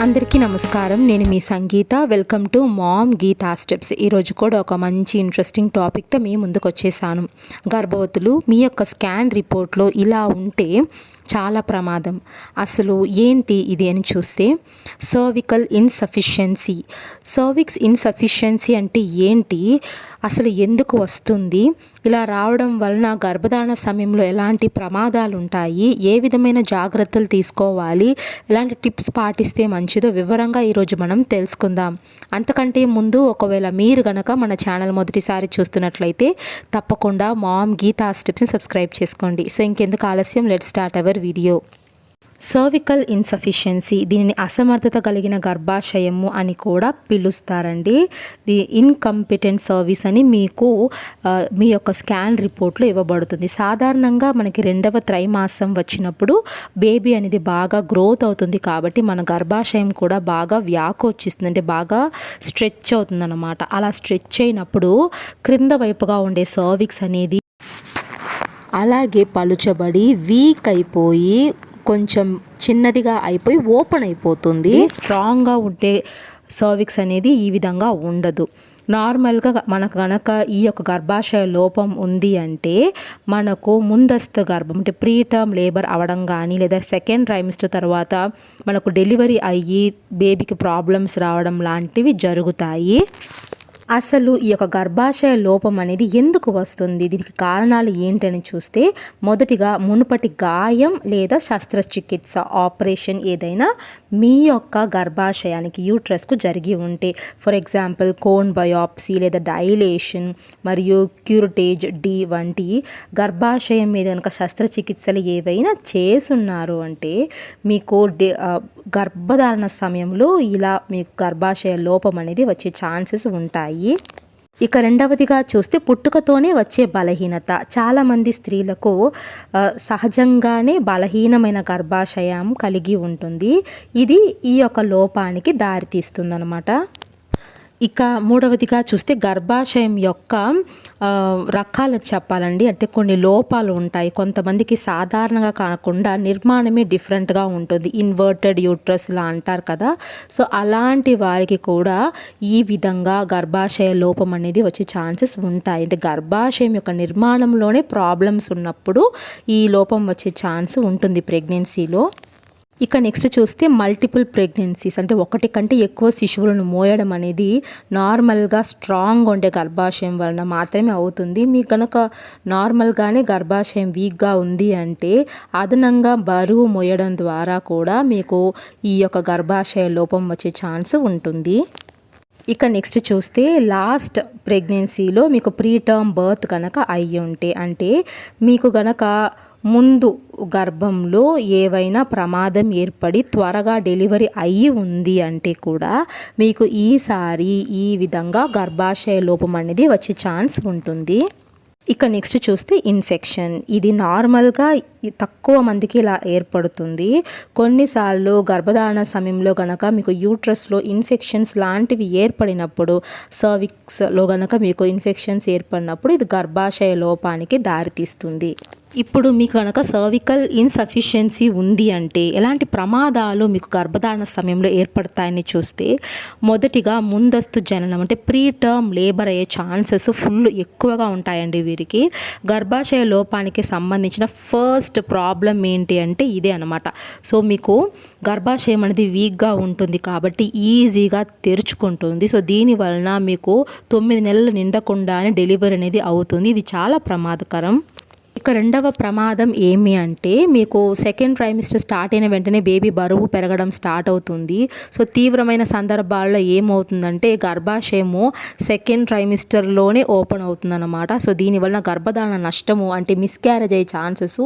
అందరికీ నమస్కారం. నేను మీ Sangeetha. Welcome to mom Geetha steps. ఈరోజు కూడా ఒక మంచి ఇంట్రెస్టింగ్ టాపిక్తో మీ ముందుకు వచ్చేసాను. గర్భవతులు మీ యొక్క స్కాన్ రిపోర్ట్లో ఇలా ఉంటే చాలా ప్రమాదం. అసలు ఏంటి ఇది అని చూస్తే సర్వికల్ ఇన్సఫిషియన్సీ. సర్విక్స్ ఇన్సఫిషియన్సీ అంటే ఏంటి, అసలు ఎందుకు వస్తుంది, ఇలా రావడం వలన గర్భధారణ సమయంలో ఎలాంటి ప్రమాదాలు ఉంటాయి, ఏ విధమైన జాగ్రత్తలు తీసుకోవాలి, ఎలాంటి టిప్స్ పాటిస్తే మంచిదో వివరంగా ఈరోజు మనం తెలుసుకుందాం. అంతకంటే ముందు ఒకవేళ మీరు గనక మన ఛానల్ మొదటిసారి చూస్తున్నట్లయితే తప్పకుండా మామ్ గీతా స్టెప్స్ని సబ్స్క్రైబ్ చేసుకోండి. సో ఇంకెందుకు ఆలస్యం, let's start our video. Cervical insufficiency, దీనిని అసమర్థత కలిగిన గర్భాశయము అని కూడా పిలుస్తారండి. ది ఇన్కంపిటెంట్ సర్వీస్ అని మీకు మీ యొక్క స్కాన్ రిపోర్ట్లో ఇవ్వబడుతుంది. సాధారణంగా మనకి 2వ త్రైమాసం వచ్చినప్పుడు బేబీ అనేది బాగా గ్రోత్ అవుతుంది కాబట్టి మన గర్భాశయం కూడా బాగా వ్యాకోచిస్తుంది, అంటే బాగా స్ట్రెచ్ అవుతుంది అన్నమాట. అలా స్ట్రెచ్ అయినప్పుడు క్రింద వైపుగా ఉండే సర్విక్స్ అనేది అలాగే పలుచబడి వీక్ అయిపోయి కొంచెం చిన్నదిగా అయిపోయి ఓపెన్ అయిపోతుంది. స్ట్రాంగ్గా ఉండే సర్విక్స్ అనేది ఈ విధంగా ఉండదు. నార్మల్గా మనకు కనుక ఈ యొక్క గర్భాశయ లోపం ఉంది అంటే మనకు ముందస్తు గర్భం అంటే ప్రీ టర్మ్ లేబర్ అవ్వడం కానీ లేదా సెకండ్ ట్రైమిస్టర్ తర్వాత మనకు డెలివరీ అయ్యి బేబీకి ప్రాబ్లమ్స్ రావడం లాంటివి జరుగుతాయి. అసలు ఈ యొక్క గర్భాశయ లోపం అనేది ఎందుకు వస్తుంది, దీనికి కారణాలు ఏంటని చూస్తే మొదటిగా మునుపటి గాయం లేదా శస్త్రచికిత్స ఆపరేషన్ ఏదైనా మీ యొక్క గర్భాశయానికి యూట్రస్కు జరిగి ఉంటే, ఫర్ ఎగ్జాంపుల్ కోన్ బయాప్సీ లేదా డైలేషన్ మరియు క్యూరిటేజ్ డి వంటి గర్భాశయం మీద కనుక శస్త్రచికిత్సలు ఏవైనా చేసున్నారు అంటే మీకు గర్భధారణ సమయంలో ఇలా మీకు గర్భాశయ లోపం అనేది వచ్చే ఛాన్సెస్ ఉంటాయి. ఇక రెండవదిగా చూస్తే పుట్టుకతోనే వచ్చే బలహీనత. చాలామంది స్త్రీలకు సహజంగానే బలహీనమైన గర్భాశయం కలిగి ఉంటుంది. ఇది ఈ యొక్క లోపానికి దారితీస్తుందన్నమాట. ఇక మూడవదిగా చూస్తే గర్భాశయం యొక్క రకాలు చెప్పాలండి, అంటే కొన్ని లోపాలు ఉంటాయి. కొంతమందికి సాధారణంగా కాకుండా నిర్మాణమే డిఫరెంట్గా ఉంటుంది, ఇన్వర్టెడ్ యూట్రస్ ఇలా అంటారు కదా. సో అలాంటి వారికి కూడా ఈ విధంగా గర్భాశయ లోపం అనేది వచ్చే ఛాన్సెస్ ఉంటాయి. అంటే గర్భాశయం యొక్క నిర్మాణంలోనే ప్రాబ్లమ్స్ ఉన్నప్పుడు ఈ లోపం వచ్చే ఛాన్స్ ఉంటుంది ప్రెగ్నెన్సీలో. ఇక నెక్స్ట్ చూస్తే మల్టిపుల్ ప్రెగ్నెన్సీస్, అంటే ఒకటి కంటే ఎక్కువ శిశువులను మోయడం అనేది నార్మల్గా స్ట్రాంగ్ ఉండే గర్భాశయం వలన మాత్రమే అవుతుంది. మీకు కనుక నార్మల్గానే గర్భాశయం వీక్గా ఉంది అంటే అదనంగా బరువు మోయడం ద్వారా కూడా మీకు ఈ యొక్క గర్భాశయ లోపం వచ్చే ఛాన్స్ ఉంటుంది. ఇక నెక్స్ట్ చూస్తే లాస్ట్ ప్రెగ్నెన్సీలో మీకు ప్రీ టర్మ్ బర్త్ కనుక అయ్యి ఉంటే, అంటే మీకు గనక ముందు గర్భంలో ఏవైనా ప్రమాదం ఏర్పడి త్వరగా డెలివరీ అయ్యి ఉంది అంటే కూడా మీకు ఈసారి ఈ విధంగా గర్భాశయ లోపం అనేది వచ్చే ఛాన్స్ ఉంటుంది. ఇక నెక్స్ట్ చూస్తే ఇన్ఫెక్షన్. ఇది నార్మల్గా తక్కువ మందికి ఇలా ఏర్పడుతుంది. కొన్నిసార్లు గర్భధారణ సమయంలో గనక మీకు యూట్రస్లో ఇన్ఫెక్షన్స్ లాంటివి ఏర్పడినప్పుడు, సర్విక్స్లో గనక మీకు ఇన్ఫెక్షన్స్ ఏర్పడినప్పుడు ఇది గర్భాశయ లోపానికి దారితీస్తుంది. ఇప్పుడు మీకు కనుక సర్వికల్ ఇన్సఫిషియన్సీ ఉంది అంటే ఎలాంటి ప్రమాదాలు మీకు గర్భధారణ సమయంలో ఏర్పడతాయని చూస్తే మొదటిగా ముందస్తు జననం, అంటే ప్రీ టర్మ్ లేబర్ అయ్యే ఛాన్సెస్ ఫుల్ ఎక్కువగా ఉంటాయండి వీరికి. గర్భాశయ లోపానికి సంబంధించిన ఫస్ట్ ప్రాబ్లం ఏంటి అంటే ఇదే అనమాట. సో మీకు గర్భాశయం అనేది వీక్గా ఉంటుంది కాబట్టి ఈజీగా తెరుచుకుంటుంది. సో దీని వలన మీకు 9 నెలలు నిండకుండానే డెలివరీ అనేది అవుతుంది. ఇది చాలా ప్రమాదకరం. ఇక రెండవ ప్రమాదం ఏమి అంటే మీకు సెకండ్ ట్రైమిస్టర్ స్టార్ట్ అయిన వెంటనే బేబీ బరువు పెరగడం స్టార్ట్ అవుతుంది. సో తీవ్రమైన సందర్భాల్లో ఏమవుతుందంటే గర్భాశయము సెకండ్ ట్రైమిస్టర్లోనే ఓపెన్ అవుతుందన్నమాట. సో దీనివల్ల గర్భధారణ నష్టము అంటే మిస్క్యారేజ్ అయ్యే ఛాన్సెస్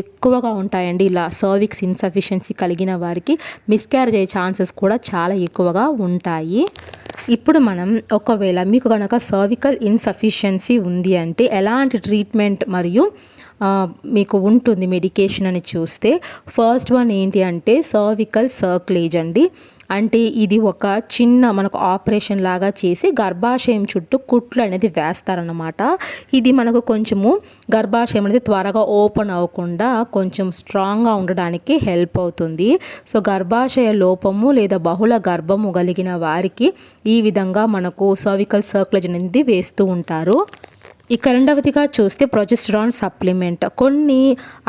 ఎక్కువగా ఉంటాయండి. ఇలా సర్విక్స్ ఇన్సఫిషియన్సీ కలిగిన వారికి మిస్క్యారేజ్ అయ్యే ఛాన్సెస్ కూడా చాలా ఎక్కువగా ఉంటాయి. ఇప్పుడు మనం ఒకవేళ మీకు కనుక సర్వికల్ ఇన్సఫిషియన్సీ ఉంది అంటే ఎలాంటి ట్రీట్మెంట్ మరియు మీకు ఉంటుంది మెడికేషన్ అని చూస్తే, ఫస్ట్ వన్ ఏంటి అంటే సర్వికల్ సర్క్లేజ్ అండి. అంటే ఇది ఒక చిన్న మనకు ఆపరేషన్ లాగా చేసి గర్భాశయం చుట్టూ కుట్లు అనేది వేస్తారన్నమాట. ఇది మనకు కొంచెము గర్భాశయం అనేది త్వరగా ఓపెన్ అవ్వకుండా కొంచెం స్ట్రాంగ్గా ఉండడానికి హెల్ప్ అవుతుంది. సో గర్భాశయ లోపము లేదా బహుళ గర్భము కలిగిన వారికి ఈ విధంగా మనకు సర్వికల్ సర్క్లేజ్ అనేది వేస్తూ ఉంటారు. ఇక రెండవదిగా చూస్తే ప్రొజెస్టరాన్ సప్లిమెంట్. కొన్ని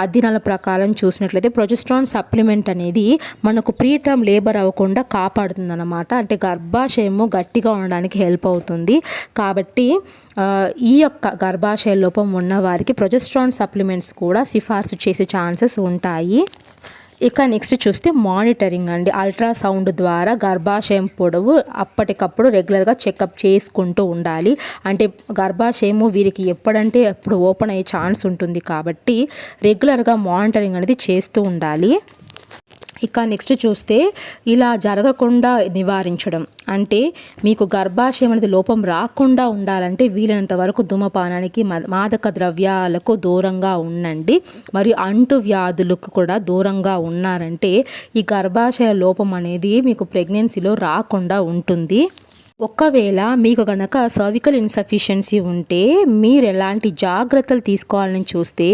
అధ్యయనాల ప్రకారం చూసినట్లయితే ప్రొజెస్టరాన్ సప్లిమెంట్ అనేది మనకు ప్రీటర్మ్ లేబర్ అవ్వకుండా కాపాడుతుంది అన్నమాట. అంటే గర్భాశయము గట్టిగా ఉండడానికి హెల్ప్ అవుతుంది. కాబట్టి ఈ యొక్క గర్భాశయ లోపం ఉన్న వారికి ప్రొజెస్టరాన్ సప్లిమెంట్స్ కూడా సిఫార్సు చేసే ఛాన్సెస్ ఉంటాయి. ఇక నెక్స్ట్ చూస్తే మానిటరింగ్ అండి. అల్ట్రాసౌండ్ ద్వారా గర్భాశయం పొడవు అప్పటికప్పుడు రెగ్యులర్గా చెకప్ చేసుకుంటూ ఉండాలి. అంటే గర్భాశయము వీరికి ఎప్పుడంటే అప్పుడు ఓపెన్ అయ్యే ఛాన్స్ ఉంటుంది కాబట్టి రెగ్యులర్గా మానిటరింగ్ అనేది చేస్తూ ఉండాలి. ఇక నెక్స్ట్ చూస్తే ఇలా జరగకుండా నివారించడం అంటే మీకు గర్భాశయం అనేది లోపం రాకుండా ఉండాలంటే వీలైనంత వరకు ధూమపానానికి మాదక ద్రవ్యాలకు దూరంగా ఉండండి. మరియు అంటు వ్యాధులకు కూడా దూరంగా ఉన్నారంటే ఈ గర్భాశయ లోపం అనేది మీకు ప్రెగ్నెన్సీలో రాకుండా ఉంటుంది. ఒకవేళ మీకు కనుక సర్వికల్ ఇన్సఫిషియన్సీ ఉంటే మీరు ఎలాంటి జాగ్రత్తలు తీసుకోవాలని చూస్తే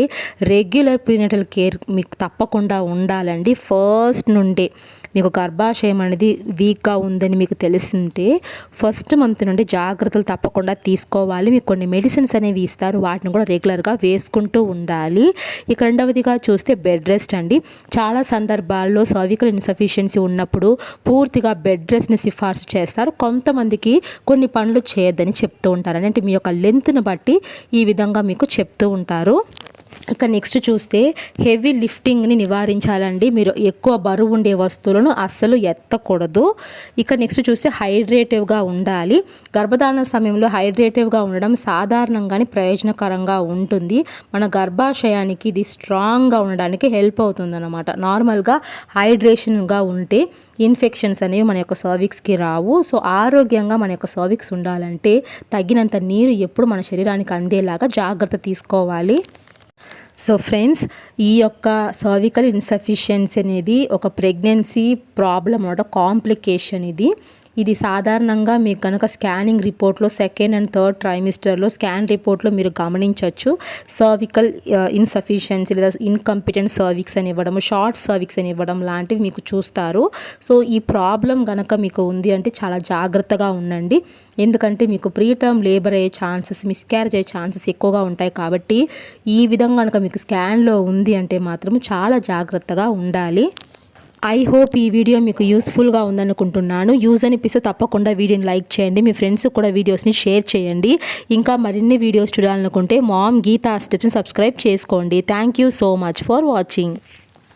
రెగ్యులర్ ప్రీనేటల్ కేర్ మీకు తప్పకుండా ఉండాలండి. ఫస్ట్ నుండే మీకు గర్భాశయం అనేది వీక్గా ఉందని మీకు తెలిసింటే ఫస్ట్ మంత్ నుండి జాగ్రత్తలు తప్పకుండా తీసుకోవాలి. మీకు కొన్ని మెడిసిన్స్ అనేవి ఇస్తారు, వాటిని కూడా రెగ్యులర్గా వేసుకుంటూ ఉండాలి. ఇక రెండవదిగా చూస్తే బెడ్ రెస్ట్ అండి. చాలా సందర్భాల్లో సర్వికల్ ఇన్సఫిషియన్సీ ఉన్నప్పుడు పూర్తిగా బెడ్ రెస్ట్ని సిఫార్సు చేస్తారు. కొంతమందికి కొన్ని పనులు చేయొద్దని చెప్తూ ఉంటారు. అంటే మీ యొక్క లెంత్ను బట్టి ఈ విధంగా మీకు చెప్తూ ఉంటారు. ఇక నెక్స్ట్ చూస్తే హెవీ లిఫ్టింగ్ని నివారించాలండి. మీరు ఎక్కువ బరువు ఉండే వస్తువులను అస్సలు ఎత్తకూడదు. ఇక నెక్స్ట్ చూస్తే హైడ్రేటివ్గా ఉండాలి. గర్భధారణ సమయంలో హైడ్రేటివ్గా ఉండడం సాధారణంగానే ప్రయోజనకరంగా ఉంటుంది. మన గర్భాశయానికి ఇది స్ట్రాంగ్గా ఉండడానికి హెల్ప్ అవుతుంది అన్నమాట. నార్మల్గా హైడ్రేషన్గా ఉంటే ఇన్ఫెక్షన్స్ అనేవి మన యొక్క సర్విక్స్కి రావు. సో ఆరోగ్యంగా మన యొక్క సర్విక్స్ ఉండాలంటే తగినంత నీరు ఎప్పుడు మన శరీరానికి అందేలాగా జాగ్రత్త తీసుకోవాలి. సో ఫ్రెండ్స్, ఈ యొక్క సర్వికల్ ఇన్సఫిషియన్సీ అనేది ఒక ప్రెగ్నెన్సీ ప్రాబ్లం అన్నమాట, కాంప్లికేషన్ ఇది సాధారణంగా మీకు కనుక స్కానింగ్ రిపోర్ట్లో సెకండ్ అండ్ థర్డ్ ట్రైమిస్టర్లో స్కాన్ రిపోర్ట్లో మీరు గమనించవచ్చు. సర్వికల్ ఇన్సఫిషియన్సీ లేదా ఇన్కంపిటెంట్ సర్విక్స్ అని ఇవ్వడం, షార్ట్ సర్విక్స్ అని ఇవ్వడం లాంటివి మీకు చూస్తారు. సో ఈ ప్రాబ్లం కనుక మీకు ఉంది అంటే చాలా జాగ్రత్తగా ఉండండి. ఎందుకంటే మీకు ప్రీటర్మ్ లేబర్ అయ్యే ఛాన్సెస్, మిస్క్యారేజ్ అయ్యే ఛాన్సెస్ ఎక్కువగా ఉంటాయి. కాబట్టి ఈ విధంగా కనుక మీకు స్కాన్లో ఉంది అంటే మాత్రం చాలా జాగ్రత్తగా ఉండాలి. ఐ హోప్ ఈ వీడియో మీకు యూస్ఫుల్గా ఉందనుకుంటున్నాను. యూజ్ అనిపిస్తే తప్పకుండా వీడియోని లైక్ చేయండి. మీ ఫ్రెండ్స్ కూడా వీడియోస్ని షేర్ చేయండి. ఇంకా మరిన్ని వీడియోస్ చూడాలనుకుంటే మామ్ గీతా స్టెప్స్ని సబ్స్క్రైబ్ చేసుకోండి. Thank you so much for watching.